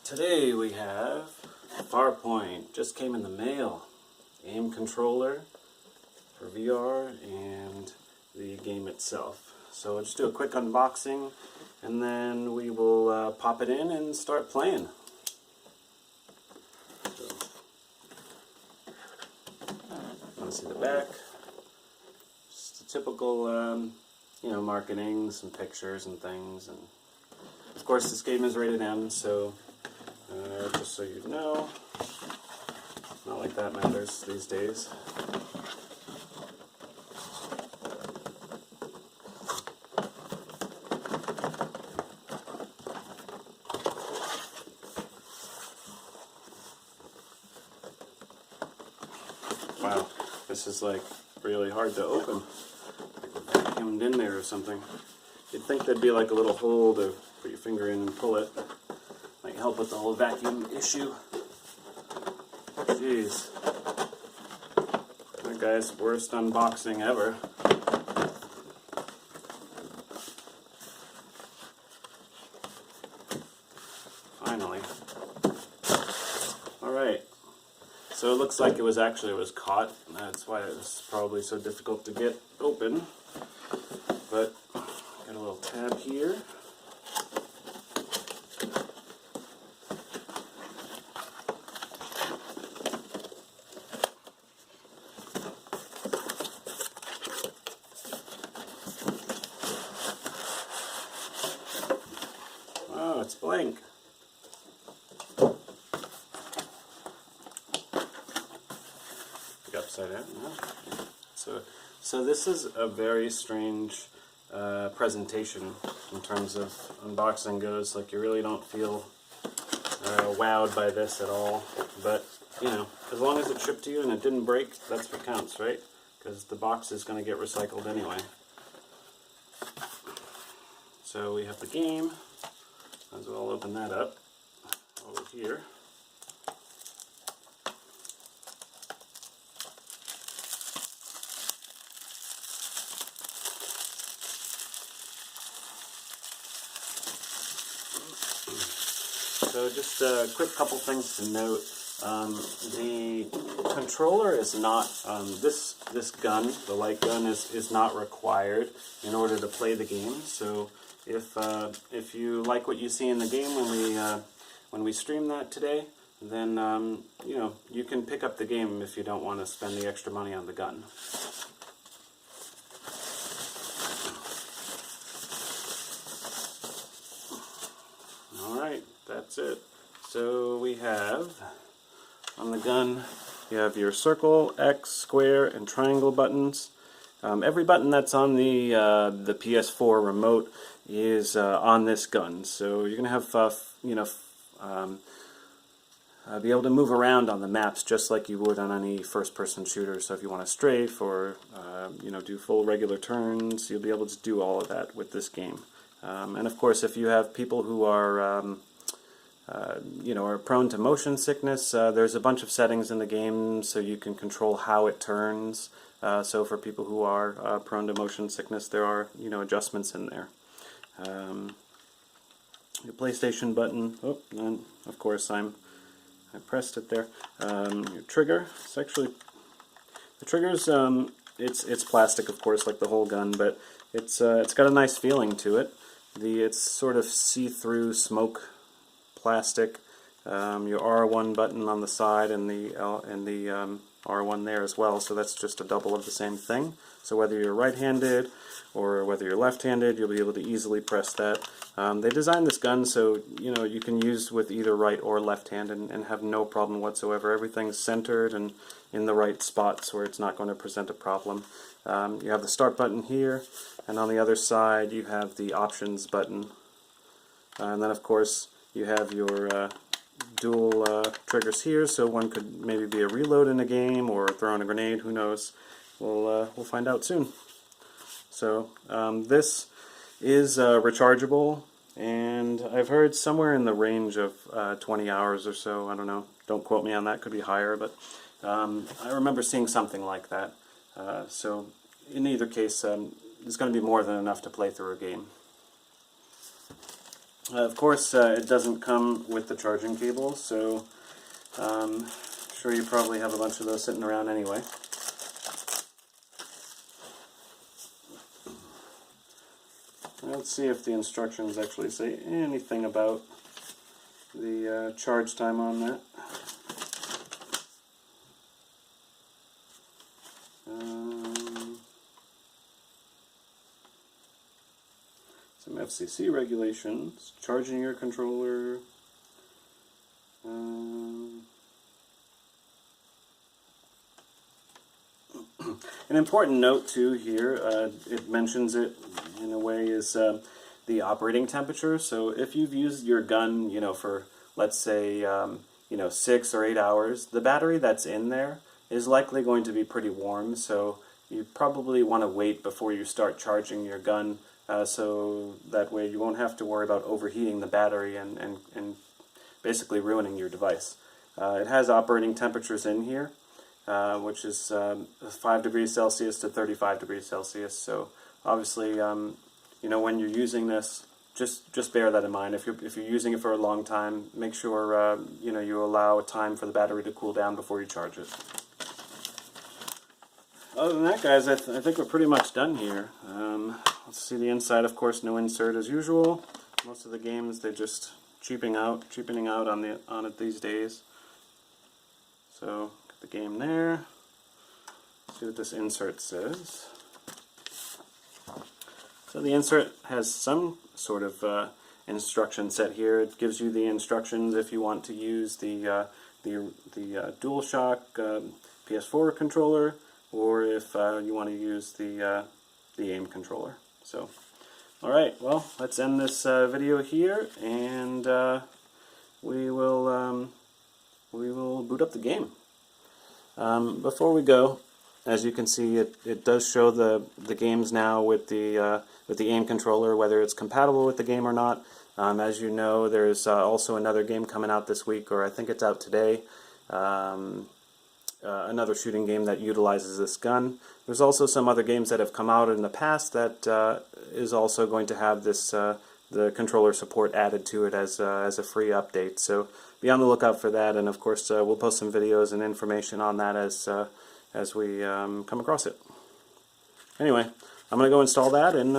Today we have Farpoint, just came in the mail. Game controller for VR and the game itself. So I'll just do a quick unboxing and then we will pop it in and start playing. So, you want to see the back? Just a typical, marketing, some pictures and things. And of course this game is rated M, so just so you know, not like that matters these days. Wow, this is like really hard to open. Like vacuumed in there or something. You'd think there'd be like a little hole to put your finger in and pull it. Might help with the whole vacuum issue. Jeez. That guy's worst unboxing ever. Finally. Alright. So it looks like it was caught. That's why it was probably so difficult to get open. But got a little tab here. Oh, it's blank. Upside down. Yeah. So this is a very strange presentation in terms of unboxing goes. Like, you really don't feel wowed by this at all. But as long as it shipped to you and it didn't break, that's what counts, right? Because the box is going to get recycled anyway. So we have the game. Might as well open that up over here. So just a quick couple things to note. The controller is not, this gun, the light gun, is not required in order to play the game. So if you like what you see in the game when we stream that today, then you can pick up the game if you don't want to spend the extra money on the gun. Alright, that's it. So we have, on the gun, you have your circle, X, square, and triangle buttons. Every button that's on the PS4 remote is on this gun. So you're going to have, be able to move around on the maps just like you would on any first-person shooter. So if you want to strafe or, do full regular turns, you'll be able to do all of that with this game. And of course, if you have people who are, are prone to motion sickness, there's a bunch of settings in the game so you can control how it turns. So for people who are prone to motion sickness, there are, adjustments in there. Your PlayStation button, and of course I pressed it there. Your trigger, the trigger's, it's plastic, of course, like the whole gun, but it's got a nice feeling to it. It's sort of see-through smoke plastic. Your R1 button on the side and the R1 there as well, so that's just a double of the same thing. So whether you're right-handed or whether you're left-handed, you'll be able to easily press that. They designed this gun so you can use with either right or left hand and have no problem whatsoever. Everything's centered and in the right spots where it's not going to present a problem. You have the start button here, and on the other side you have the options button. And then of course you have your dual triggers here, so one could maybe be a reload in a game or throwing a grenade, who knows. We'll find out soon. So this is rechargeable, and I've heard somewhere in the range of 20 hours or so. I don't know. Don't quote me on that. Could be higher, but I remember seeing something like that. So in either case, it's going to be more than enough to play through a game. Of course, it doesn't come with the charging cable, so I'm sure you probably have a bunch of those sitting around anyway. Let's see if the instructions actually say anything about the charge time on that. Some FCC regulations, charging your controller. An important note too here, it mentions it in a way, is the operating temperature. So if you've used your gun, for let's say 6 or 8 hours, the battery that's in there is likely going to be pretty warm. So you probably want to wait before you start charging your gun, so that way you won't have to worry about overheating the battery and basically ruining your device. It has operating temperatures in here, which is 5 degrees Celsius to 35 degrees Celsius. So obviously, when you're using this, just bear that in mind. If you're using it for a long time, make sure you allow time for the battery to cool down before you charge it. Other than that, guys, I think we're pretty much done here. Let's see the inside. Of course, no insert as usual. Most of the games, they're just cheapening out on it these days. So the game there. See what this insert says. So the insert has some sort of instruction set here. It gives you the instructions if you want to use the DualShock PS4 controller, or if you want to use the AIM controller. So, all right. Well, let's end this video here, and we will boot up the game. Before we go, as you can see, it does show the games now with the AIM controller, whether it's compatible with the game or not. As you know, there's also another game coming out this week, or I think it's out today. Another shooting game that utilizes this gun. There's also some other games that have come out in the past that is also going to have this the controller support added to it as a free update. So be on the lookout for that, and of course we'll post some videos and information on that as we come across it. Anyway, I'm going to go install that, and